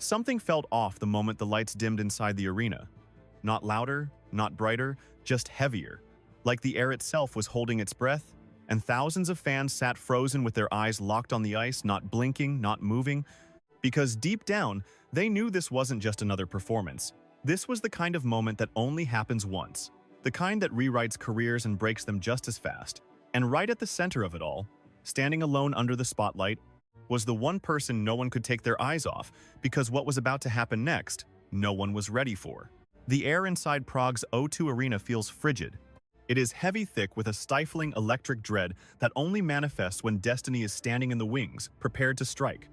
Something felt off the moment the lights dimmed inside the arena. Not louder, not brighter, just heavier. Like the air itself was holding its breath, and thousands of fans sat frozen with their eyes locked on the ice, not blinking, not moving. Because deep down, they knew this wasn't just another performance. This was the kind of moment that only happens once. The kind that rewrites careers and breaks them just as fast. And right at the center of it all, standing alone under the spotlight, was the one person no one could take their eyes off, because what was about to happen next, no one was ready for. The air inside Prague's O2 Arena feels frigid. It is heavy thick with a stifling electric dread that only manifests when destiny is standing in the wings, prepared to strike.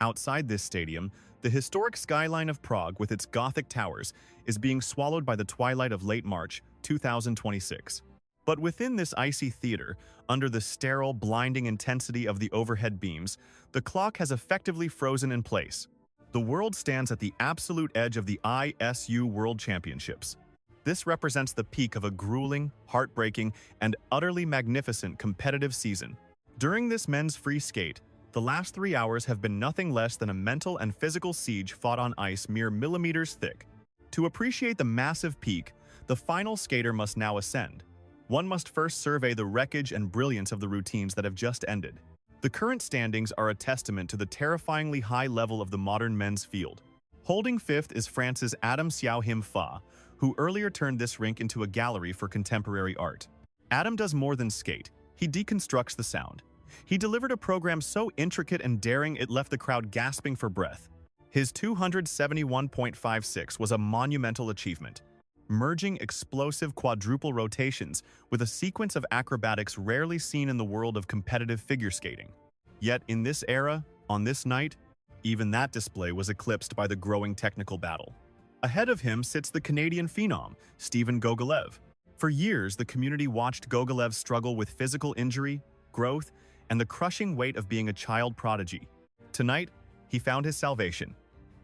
Outside this stadium, the historic skyline of Prague with its Gothic towers is being swallowed by the twilight of late March 2026. But within this icy theater, under the sterile, blinding intensity of the overhead beams, the clock has effectively frozen in place. The world stands at the absolute edge of the ISU World Championships. This represents the peak of a grueling, heartbreaking, and utterly magnificent competitive season. During this men's free skate, the last 3 hours have been nothing less than a mental and physical siege fought on ice mere millimeters thick. To appreciate the massive peak, the final skater must now ascend. One must first survey the wreckage and brilliance of the routines that have just ended. The current standings are a testament to the terrifyingly high level of the modern men's field. Holding fifth is France's Adam Siao Fa, who earlier turned this rink into a gallery for contemporary art. Adam does more than skate. He deconstructs the sound. He delivered a program so intricate and daring it left the crowd gasping for breath. His 271.56 was a monumental achievement, merging explosive quadruple rotations with a sequence of acrobatics rarely seen in the world of competitive figure skating. Yet in this era, on this night, even that display was eclipsed by the growing technical battle. Ahead of him sits the Canadian phenom, Steven Gogolev. For years, the community watched Gogolev struggle with physical injury, growth, and the crushing weight of being a child prodigy. Tonight, he found his salvation.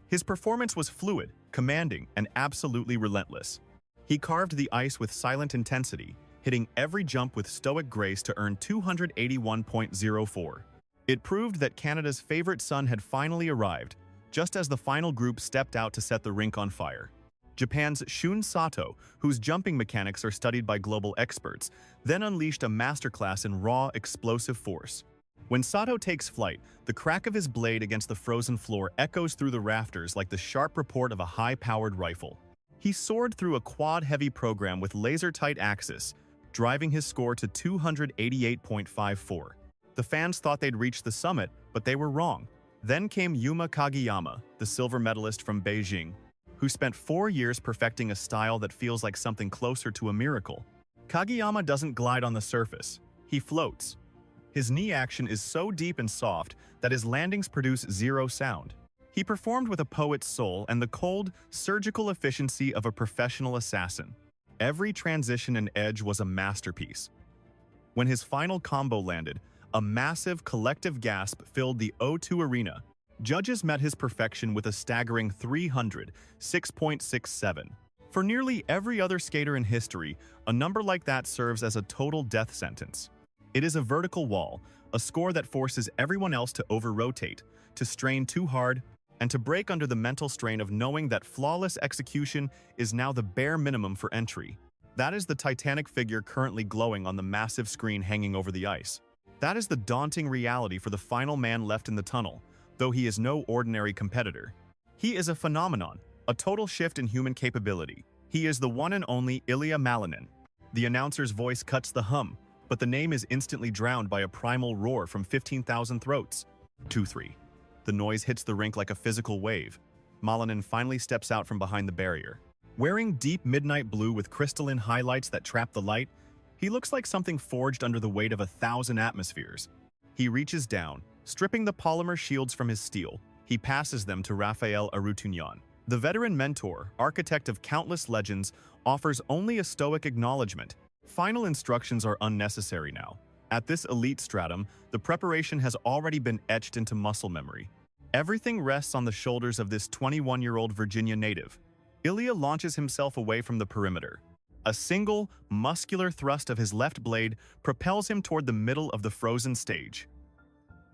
His performance was fluid, commanding, and absolutely relentless. He carved the ice with silent intensity, hitting every jump with stoic grace to earn 281.04. It proved that Canada's favorite son had finally arrived, just as the final group stepped out to set the rink on fire. Japan's Shun Sato, whose jumping mechanics are studied by global experts, then unleashed a masterclass in raw, explosive force. When Sato takes flight, the crack of his blade against the frozen floor echoes through the rafters like the sharp report of a high-powered rifle. He soared through a quad-heavy program with laser-tight axis, driving his score to 288.54. The fans thought they'd reached the summit, but they were wrong. Then came Yuma Kagiyama, the silver medalist from Beijing, who spent 4 years perfecting a style that feels like something closer to a miracle. Kagiyama doesn't glide on the surface, he floats. His knee action is so deep and soft that his landings produce zero sound. He performed with a poet's soul and the cold, surgical efficiency of a professional assassin. Every transition and edge was a masterpiece. When his final combo landed, a massive collective gasp filled the O2 Arena. Judges met his perfection with a staggering 306.67. For nearly every other skater in history, a number like that serves as a total death sentence. It is a vertical wall, a score that forces everyone else to over-rotate, to strain too hard, and to break under the mental strain of knowing that flawless execution is now the bare minimum for entry. That is the titanic figure currently glowing on the massive screen hanging over the ice. That is the daunting reality for the final man left in the tunnel, though he is no ordinary competitor. He is a phenomenon, a total shift in human capability. He is the one and only Ilia Malinin. The announcer's voice cuts the hum, but the name is instantly drowned by a primal roar from 15,000 throats. 2-3. The noise hits the rink like a physical wave. Malinin finally steps out from behind the barrier. Wearing deep midnight blue with crystalline highlights that trap the light, he looks like something forged under the weight of 1,000 atmospheres. He reaches down, stripping the polymer shields from his steel. He passes them to Raphael Arutunian. The veteran mentor, architect of countless legends, offers only a stoic acknowledgement. Final instructions are unnecessary now. At this elite stratum, the preparation has already been etched into muscle memory. Everything rests on the shoulders of this 21-year-old Virginia native. Ilia launches himself away from the perimeter. A single, muscular thrust of his left blade propels him toward the middle of the frozen stage.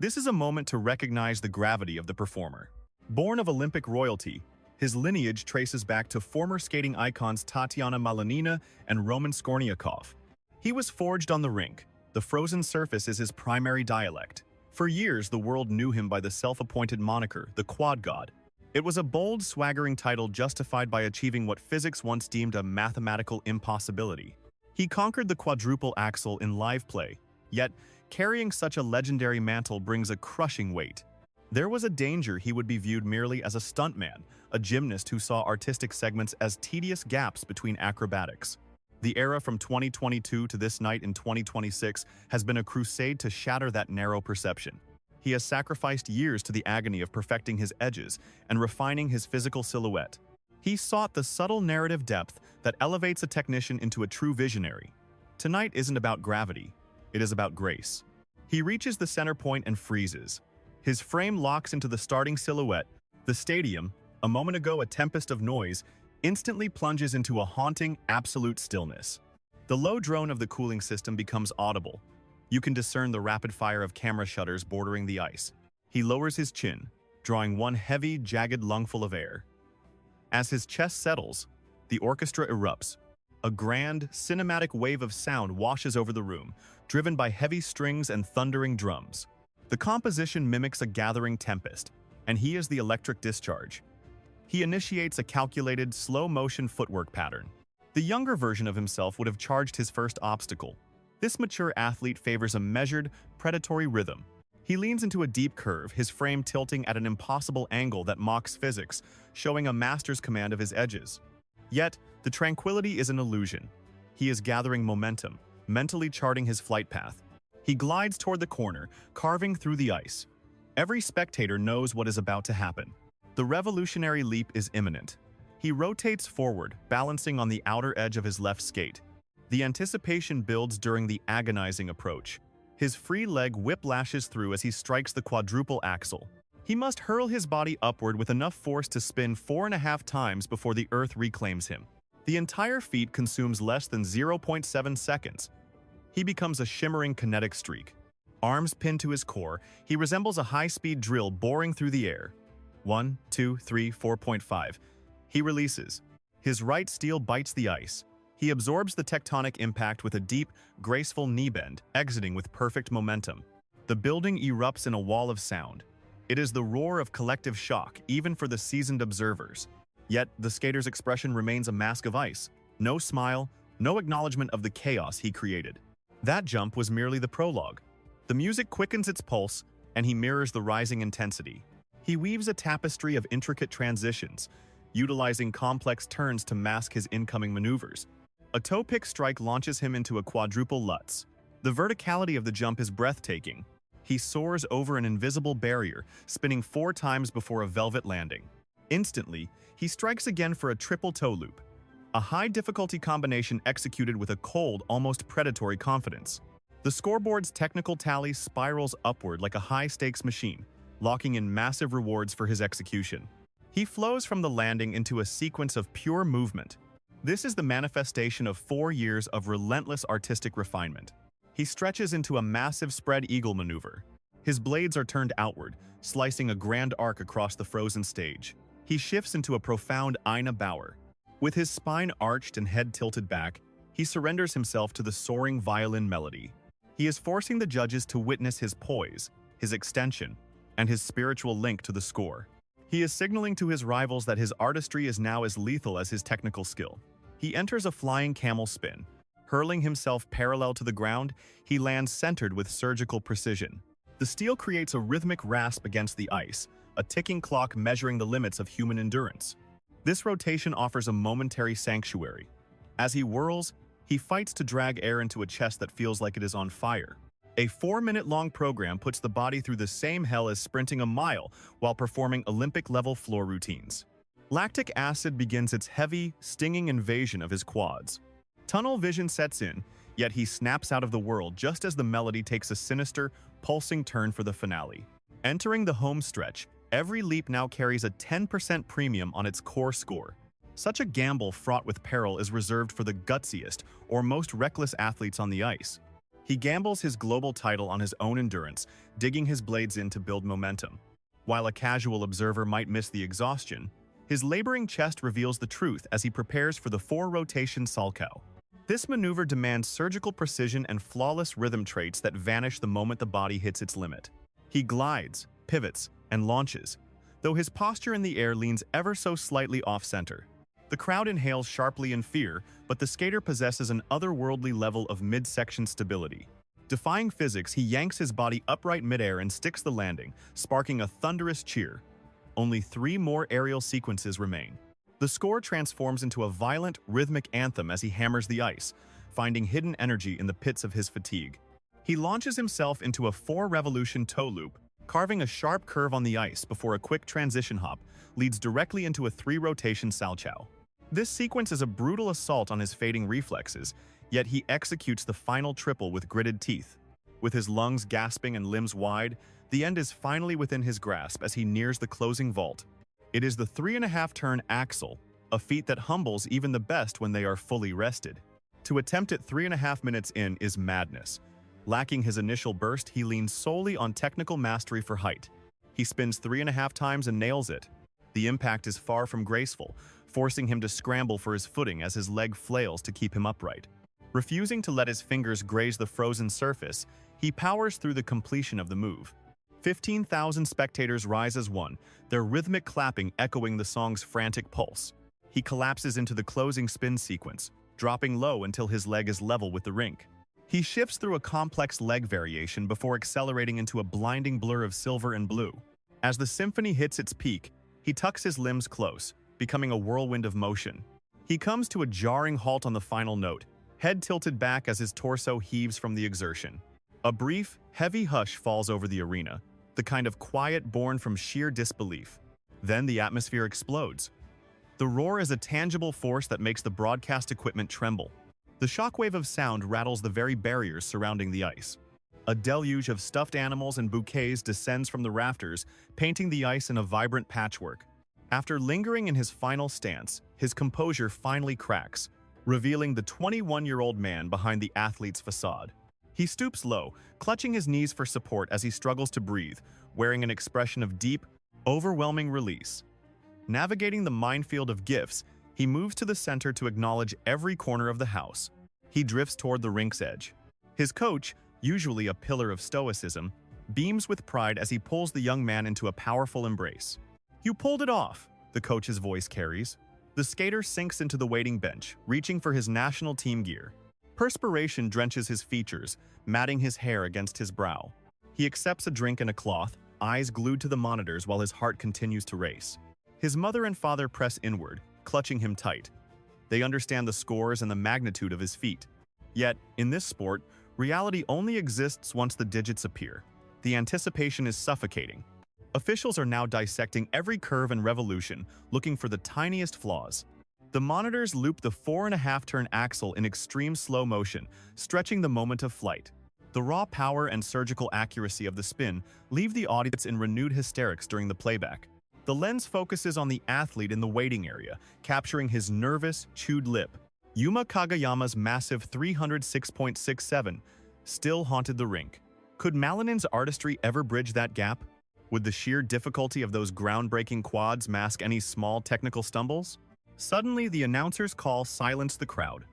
This is a moment to recognize the gravity of the performer. Born of Olympic royalty, his lineage traces back to former skating icons Tatiana Malinina and Roman Skorniakov. He was forged on the rink. The frozen surface is his primary dialect. For years, the world knew him by the self-appointed moniker, the Quad God. It was a bold, swaggering title justified by achieving what physics once deemed a mathematical impossibility. He conquered the quadruple axel in live play, yet carrying such a legendary mantle brings a crushing weight. There was a danger he would be viewed merely as a stuntman, a gymnast who saw artistic segments as tedious gaps between acrobatics. The era from 2022 to this night in 2026 has been a crusade to shatter that narrow perception. He has sacrificed years to the agony of perfecting his edges and refining his physical silhouette. He sought the subtle narrative depth that elevates a technician into a true visionary. Tonight isn't about gravity, it is about grace. He reaches the center point and freezes. His frame locks into the starting silhouette. The stadium, a moment ago a tempest of noise, instantly plunges into a haunting, absolute stillness. The low drone of the cooling system becomes audible. You can discern the rapid fire of camera shutters bordering the ice. He lowers his chin, drawing one heavy, jagged lungful of air. As his chest settles, the orchestra erupts. A grand, cinematic wave of sound washes over the room, driven by heavy strings and thundering drums. The composition mimics a gathering tempest, and he is the electric discharge. He initiates a calculated, slow-motion footwork pattern. The younger version of himself would have charged his first obstacle. This mature athlete favors a measured, predatory rhythm. He leans into a deep curve, his frame tilting at an impossible angle that mocks physics, showing a master's command of his edges. Yet, the tranquility is an illusion. He is gathering momentum, mentally charting his flight path. He glides toward the corner, carving through the ice. Every spectator knows what is about to happen. The revolutionary leap is imminent. He rotates forward, balancing on the outer edge of his left skate. The anticipation builds during the agonizing approach. His free leg whiplashes through as he strikes the quadruple axel. He must hurl his body upward with enough force to spin 4.5 times before the earth reclaims him. The entire feat consumes less than 0.7 seconds. He becomes a shimmering kinetic streak. Arms pinned to his core, he resembles a high-speed drill boring through the air. 1, 2, 3, 4.5. He releases. His right steel bites the ice. He absorbs the tectonic impact with a deep, graceful knee bend, exiting with perfect momentum. The building erupts in a wall of sound. It is the roar of collective shock, even for the seasoned observers. Yet, the skater's expression remains a mask of ice. No smile, no acknowledgement of the chaos he created. That jump was merely the prologue. The music quickens its pulse, and he mirrors the rising intensity. He weaves a tapestry of intricate transitions, utilizing complex turns to mask his incoming maneuvers. A toe pick strike launches him into a quadruple Lutz. The verticality of the jump is breathtaking. He soars over an invisible barrier, spinning 4 times before a velvet landing. Instantly, he strikes again for a triple toe loop. A high-difficulty combination executed with a cold, almost predatory confidence. The scoreboard's technical tally spirals upward like a high-stakes machine, locking in massive rewards for his execution. He flows from the landing into a sequence of pure movement. This is the manifestation of 4 years of relentless artistic refinement. He stretches into a massive spread eagle maneuver. His blades are turned outward, slicing a grand arc across the frozen stage. He shifts into a profound Ina Bauer. With his spine arched and head tilted back, he surrenders himself to the soaring violin melody. He is forcing the judges to witness his poise, his extension, and his spiritual link to the score. He is signaling to his rivals that his artistry is now as lethal as his technical skill. He enters a flying camel spin. Hurling himself parallel to the ground, he lands centered with surgical precision. The steel creates a rhythmic rasp against the ice, a ticking clock measuring the limits of human endurance. This rotation offers a momentary sanctuary. As he whirls, he fights to drag air into a chest that feels like it is on fire. A 4-minute-long program puts the body through the same hell as sprinting a mile while performing Olympic-level floor routines. Lactic acid begins its heavy, stinging invasion of his quads. Tunnel vision sets in, yet he snaps out of the world just as the melody takes a sinister, pulsing turn for the finale. Entering the home stretch, every leap now carries a 10% premium on its core score. Such a gamble fraught with peril is reserved for the gutsiest or most reckless athletes on the ice. He gambles his global title on his own endurance, digging his blades in to build momentum. While a casual observer might miss the exhaustion, his laboring chest reveals the truth as he prepares for the 4-rotation salchow. This maneuver demands surgical precision and flawless rhythm traits that vanish the moment the body hits its limit. He glides, pivots, and launches, though his posture in the air leans ever so slightly off-center. The crowd inhales sharply in fear, but the skater possesses an otherworldly level of midsection stability. Defying physics, he yanks his body upright midair and sticks the landing, sparking a thunderous cheer. Only 3 more aerial sequences remain. The score transforms into a violent, rhythmic anthem as he hammers the ice, finding hidden energy in the pits of his fatigue. He launches himself into a 4-revolution toe loop, carving a sharp curve on the ice before a quick transition hop leads directly into a 3-rotation salchow. This sequence is a brutal assault on his fading reflexes, yet he executes the final triple with gritted teeth. With his lungs gasping and limbs wide, the end is finally within his grasp as he nears the closing vault. It is the 3.5-turn axel, a feat that humbles even the best when they are fully rested. To attempt it 3.5 minutes in is madness. Lacking his initial burst, he leans solely on technical mastery for height. He spins 3.5 times and nails it. The impact is far from graceful, forcing him to scramble for his footing as his leg flails to keep him upright. Refusing to let his fingers graze the frozen surface, he powers through the completion of the move. 15,000 spectators rise as one, their rhythmic clapping echoing the song's frantic pulse. He collapses into the closing spin sequence, dropping low until his leg is level with the rink. He shifts through a complex leg variation before accelerating into a blinding blur of silver and blue. As the symphony hits its peak, he tucks his limbs close, becoming a whirlwind of motion. He comes to a jarring halt on the final note, head tilted back as his torso heaves from the exertion. A brief, heavy hush falls over the arena, the kind of quiet born from sheer disbelief. Then the atmosphere explodes. The roar is a tangible force that makes the broadcast equipment tremble. The shockwave of sound rattles the very barriers surrounding the ice. A deluge of stuffed animals and bouquets descends from the rafters, painting the ice in a vibrant patchwork. After lingering in his final stance, his composure finally cracks, revealing the 21-year-old man behind the athlete's facade. He stoops low, clutching his knees for support as he struggles to breathe, wearing an expression of deep, overwhelming release. Navigating the minefield of gifts, he moves to the center to acknowledge every corner of the house. He drifts toward the rink's edge. His coach, usually a pillar of stoicism, beams with pride as he pulls the young man into a powerful embrace. "You pulled it off," the coach's voice carries. The skater sinks into the waiting bench, reaching for his national team gear. Perspiration drenches his features, matting his hair against his brow. He accepts a drink and a cloth, eyes glued to the monitors while his heart continues to race. His mother and father press inward, clutching him tight. They understand the scores and the magnitude of his feat. Yet, in this sport, reality only exists once the digits appear. The anticipation is suffocating. Officials are now dissecting every curve and revolution, looking for the tiniest flaws. The monitors loop the 4.5-turn axle in extreme slow motion, stretching the moment of flight. The raw power and surgical accuracy of the spin leave the audience in renewed hysterics during the playback. The lens focuses on the athlete in the waiting area, capturing his nervous, chewed lip. Yuma Kagiyama's massive 306.67 still haunted the rink. Could Malinin's artistry ever bridge that gap? Would the sheer difficulty of those groundbreaking quads mask any small technical stumbles? Suddenly, the announcer's call silenced the crowd.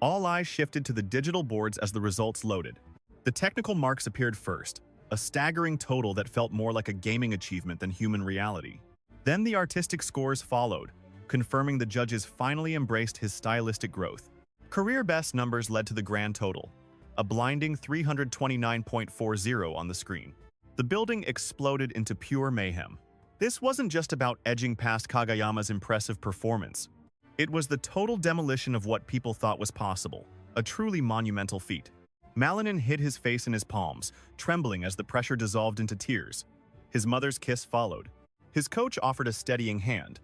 All eyes shifted to the digital boards as the results loaded. The technical marks appeared first, a staggering total that felt more like a gaming achievement than human reality. Then the artistic scores followed, confirming the judges finally embraced his stylistic growth. Career best numbers led to the grand total, a blinding 329.40 on the screen. The building exploded into pure mayhem. This wasn't just about edging past Kagiyama's impressive performance. It was the total demolition of what people thought was possible, a truly monumental feat. Malinin hid his face in his palms, trembling as the pressure dissolved into tears. His mother's kiss followed. His coach offered a steadying hand.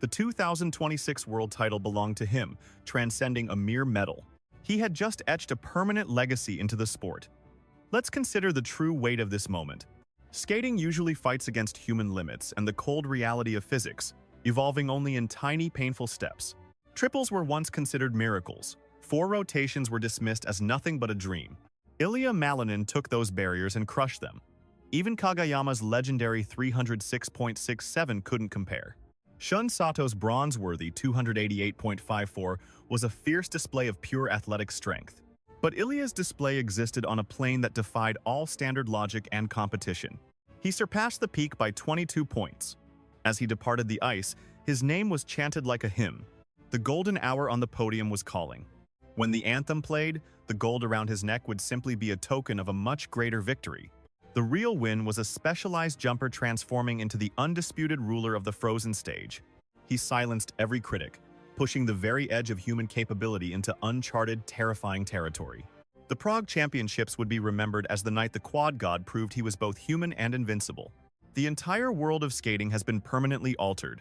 The 2026 world title belonged to him, transcending a mere medal. He had just etched a permanent legacy into the sport. Let's consider the true weight of this moment. Skating usually fights against human limits and the cold reality of physics, evolving only in tiny, painful steps. Triples were once considered miracles. 4 rotations were dismissed as nothing but a dream. Ilia Malinin took those barriers and crushed them. Even Kagayama's legendary 306.67 couldn't compare. Shun Sato's bronze-worthy 288.54 was a fierce display of pure athletic strength. But Ilia's display existed on a plane that defied all standard logic and competition. He surpassed the peak by 22 points. As he departed the ice, his name was chanted like a hymn. The golden hour on the podium was calling. When the anthem played, the gold around his neck would simply be a token of a much greater victory. The real win was a specialized jumper transforming into the undisputed ruler of the frozen stage. He silenced every critic, pushing the very edge of human capability into uncharted, terrifying territory. The Prague Championships would be remembered as the night the Quad God proved he was both human and invincible. The entire world of skating has been permanently altered,